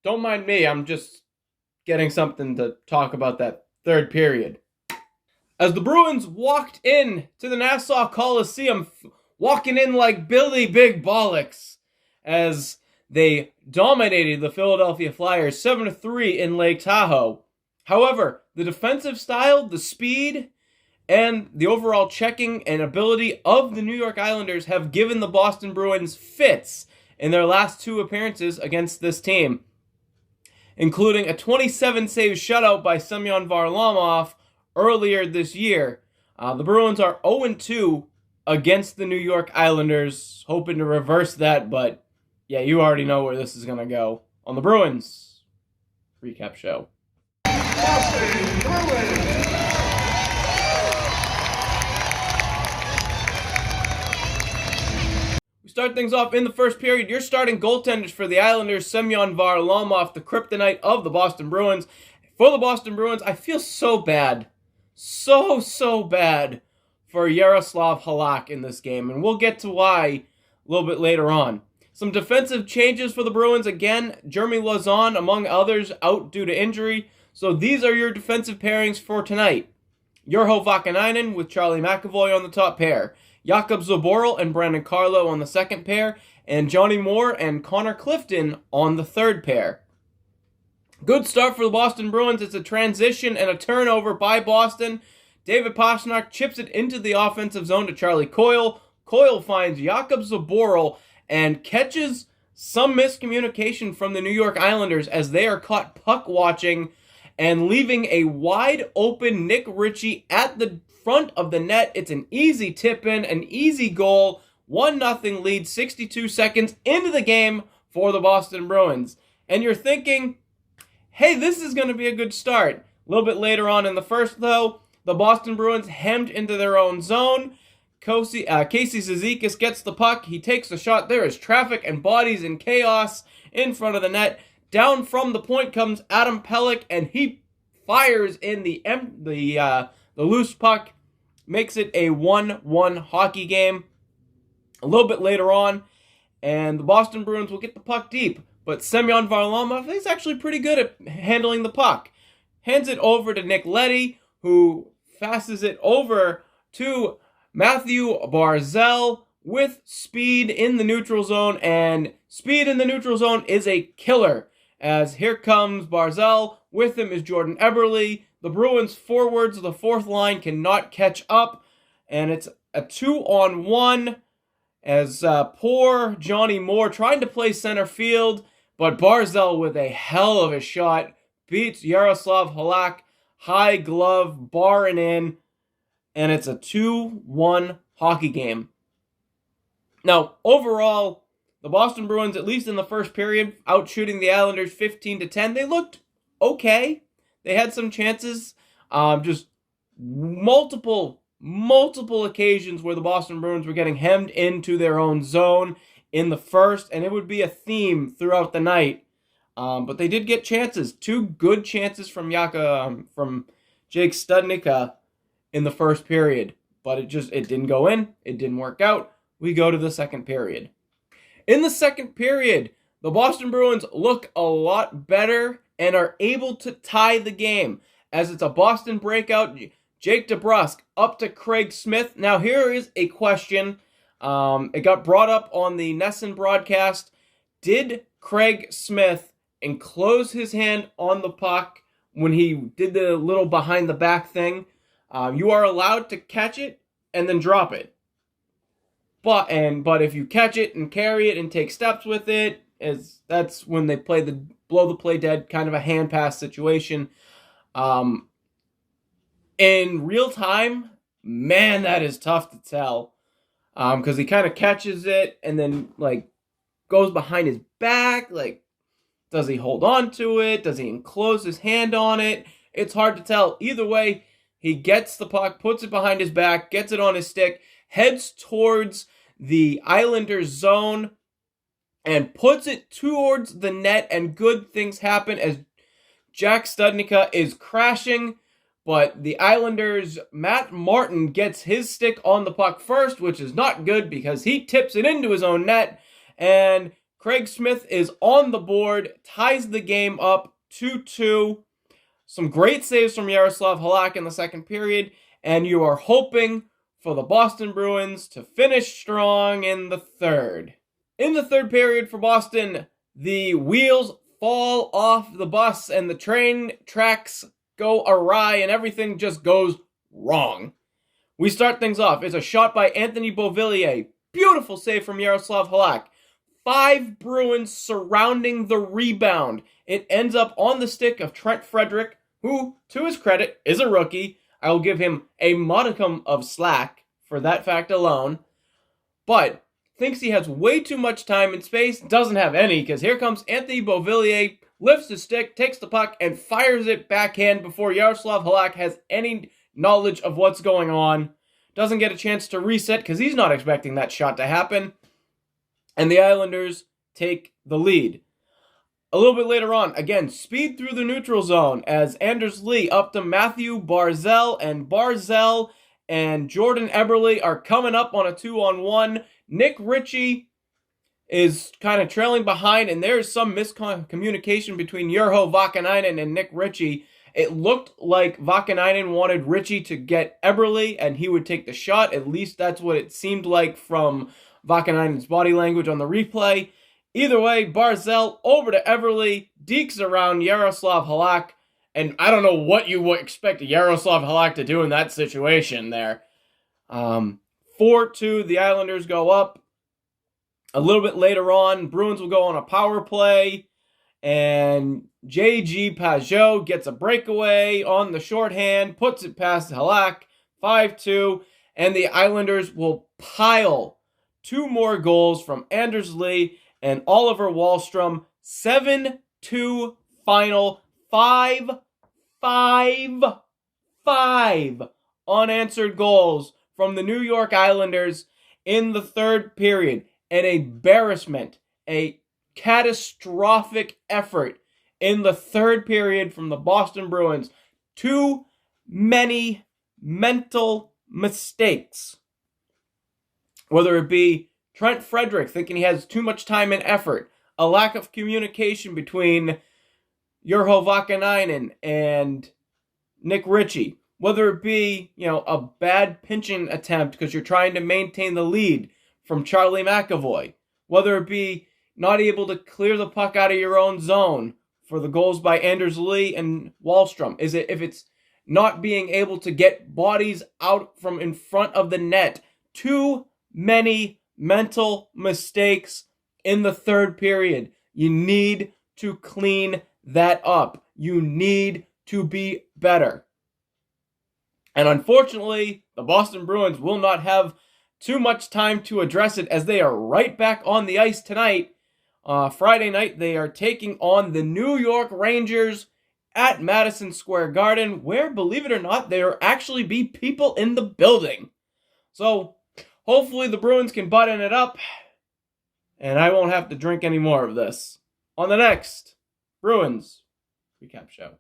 Don't mind me, I'm just getting something to talk about that third period. As the Bruins walked in to the Nassau Coliseum, walking in like Billy Big Bollocks, as they dominated the Philadelphia Flyers 7-3 in Lake Tahoe. However, the defensive style, the speed, and the overall checking and ability of the New York Islanders have given the Boston Bruins fits in their last two appearances against this team, including a 27-save shutout by Semyon Varlamov earlier this year. The Bruins are 0-2 against the New York Islanders, hoping to reverse that, but yeah, you already know where this is going to go on the Bruins Recap Show. Boston Bruins! We start things off in the first period. Your starting goaltenders for the Islanders, Semyon Varlamov, the kryptonite of the Boston Bruins. For the Boston Bruins, I feel so bad. So bad for Yaroslav Halak in this game, and we'll get to why a little bit later on. Some defensive changes for the Bruins. Again, Jeremy Lauzon, among others, out due to injury. So these are your defensive pairings for tonight. Urho Vakanainen with Charlie McAvoy on the top pair. Jakub Zboril and Brandon Carlo on the second pair. And Johnny Moore and Connor Clifton on the third pair. Good start for the Boston Bruins. It's a transition and a turnover by Boston. David Pastrnak chips it into the offensive zone to Charlie Coyle. Coyle finds Jakub Zboril and catches some miscommunication from the New York Islanders as they are caught puck watching and leaving a wide open Nick Ritchie at the front of the net. It's an easy tip in, an easy goal. 1-0 lead, 62 seconds into the game for the Boston Bruins. And you're thinking, hey, this is going to be a good start. A little bit later on in the first, though, the Boston Bruins hemmed into their own zone. Casey Cizikas gets the puck. He takes the shot. There is traffic and bodies and chaos in front of the net. Down from the point comes Adam Pelech, and he fires in the loose puck. Makes it a 1-1 hockey game. A little bit later on, and the Boston Bruins will get the puck deep. But Semyon Varlamov is actually pretty good at handling the puck. Hands it over to Nick Leddy, who passes it over to Matthew Barzal with speed in the neutral zone. And speed in the neutral zone is a killer, as here comes Barzal. With him is Jordan Eberle. The Bruins forwards of the fourth line cannot catch up, and it's a 2-on-1 as poor Johnny Moore trying to play center field, but Barzal with a hell of a shot beats Yaroslav Halak, high glove, barring in, and it's a 2-1 hockey game. Now, overall, the Boston Bruins, at least in the first period, out shooting the Islanders 15-10. They looked okay. They had some chances, just multiple occasions where the Boston Bruins were getting hemmed into their own zone in the first, and it would be a theme throughout the night. But they did get chances, two good chances from Jake Studnicka in the first period, but it didn't go in. It didn't work out. We go to the second period. In the second period, the Boston Bruins look a lot better and are able to tie the game, as it's a Boston breakout. Jake DeBrusk up to Craig Smith. Now here is a question. It got brought up on the Nesson broadcast. Did Craig Smith enclose his hand on the puck when he did the little behind the back thing? You are allowed to catch it and then drop it. But if you catch it and carry it and take steps with it, that's when they play the blow the play dead, kind of a hand pass situation. In real time, man, that is tough to tell. Because he kind of catches it and then goes behind his back. Does he hold on to it? Does he enclose his hand on it? It's hard to tell. Either way, he gets the puck, puts it behind his back, gets it on his stick, heads towards the Islanders zone, and puts it towards the net, and good things happen as Jack Studnicka is crashing, but the Islanders' Matt Martin gets his stick on the puck first, which is not good because he tips it into his own net, and Craig Smith is on the board, ties the game up 2-2. Some great saves from Yaroslav Halak in the second period, and you are hoping for the Boston Bruins to finish strong in the third. In the third period for Boston, the wheels fall off the bus and the train tracks go awry and everything just goes wrong. We start things off. It's a shot by Anthony Beauvillier. Beautiful save from Yaroslav Halak. 5 Bruins surrounding the rebound. It ends up on the stick of Trent Frederick, who, to his credit, is a rookie. I will give him a modicum of slack for that fact alone. But thinks he has way too much time and space. Doesn't have any, because here comes Anthony Beauvillier, lifts the stick, takes the puck, and fires it backhand before Yaroslav Halak has any knowledge of what's going on. Doesn't get a chance to reset, because he's not expecting that shot to happen. And the Islanders take the lead. A little bit later on, again, speed through the neutral zone as Anders Lee up to Matthew Barzal, and Barzal and Jordan Eberle are coming up on a 2-on-1. Nick Ritchie is kind of trailing behind, and there's some miscommunication between Urho Vakanainen and Nick Ritchie. It looked like Vakanainen wanted Ritchie to get Eberle, and he would take the shot. At least that's what it seemed like from Vakanainen's body language on the replay. Either way, Barzal over to Eberle, dekes around Yaroslav Halak, and I don't know what you would expect Yaroslav Halak to do in that situation there. 4-2, the Islanders go up. A little bit later on, Bruins will go on a power play, and J.G. Pajot gets a breakaway on the shorthand, puts it past Halak, 5-2, and the Islanders will pile 2 more goals from Anders Lee and Oliver Wahlstrom. 7-2 final. 5 unanswered goals from the New York Islanders in the third period. An embarrassment, a catastrophic effort in the third period from the Boston Bruins. Too many mental mistakes. Whether it be Trent Frederick thinking he has too much time and effort, a lack of communication between Urho Vakanainen and Nick Ritchie, whether it be, a bad pinching attempt because you're trying to maintain the lead from Charlie McAvoy, whether it be not able to clear the puck out of your own zone for the goals by Anders Lee and Wahlstrom. If it's not being able to get bodies out from in front of the net. Too many mental mistakes in the third period. You need to clean that up. You need to be better. And unfortunately, the Boston Bruins will not have too much time to address it, as they are right back on the ice tonight. Friday night, they are taking on the New York Rangers at Madison Square Garden, where, believe it or not, there actually be people in the building. So, hopefully the Bruins can button it up, and I won't have to drink any more of this on the next Bruins Recap Show.